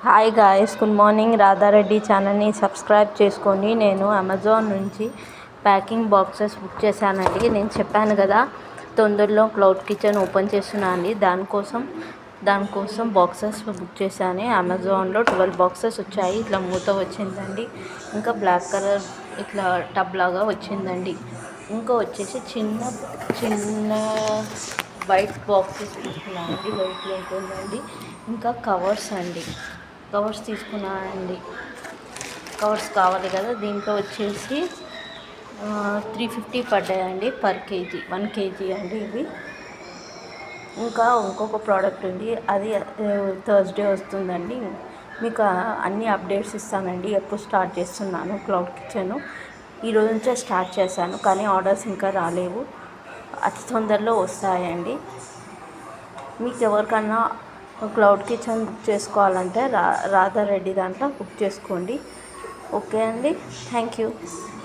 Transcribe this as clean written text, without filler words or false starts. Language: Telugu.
Hi guys, good morning. Radha Reddy ఛానల్ని సబ్స్క్రైబ్ చేసుకోండి. నేను అమెజాన్ నుంచి ప్యాకింగ్ బాక్సెస్ బుక్ చేశానండి. నేను చెప్పాను కదా, తొందరలో క్లౌడ్ కిచెన్ ఓపెన్ చేస్తున్నా అండి. దానికోసం బాక్సెస్ బుక్ చేశాను. అమెజాన్లో 12 బాక్సెస్ వచ్చాయి. ఇట్లా మూత వచ్చిందండి. ఇంకా బ్లాక్ కలర్ ఇట్లా టబ్ లాగా వచ్చిందండి. ఇంకా వచ్చేసి చిన్న వైట్ బాక్సెస్ తీసుకున్నానండి. వైట్లో ఉంటుందండి. ఇంకా కవర్స్ తీసుకున్నానండి. కవర్స్ కావాలి కదా, దీంట్లో వచ్చేసి 350 పడ్డాయండి పర్ కేజీ. 1 కేజీ అండి ఇవి. ఇంకా ఇంకొక ప్రోడక్ట్ ఉంది, అది థర్స్డే వస్తుందండి. మీకు అన్ని అప్డేట్స్ ఇస్తానండి. ఎప్పుడు స్టార్ట్ చేస్తున్నాను క్లౌడ్ కిచెన్. ఈరోజు నుంచే స్టార్ట్ చేశాను, కానీ ఆర్డర్స్ ఇంకా రాలేవు. అతి తొందరలో వస్తాయండి. మీకు ఎవరికన్నా క్లౌడ్ కిచెన్ బుక్ చేసుకోవాలంటే రాధారెడ్డి దాంట్లో బుక్ చేసుకోండి. ఓకే అండి, థ్యాంక్ యూ.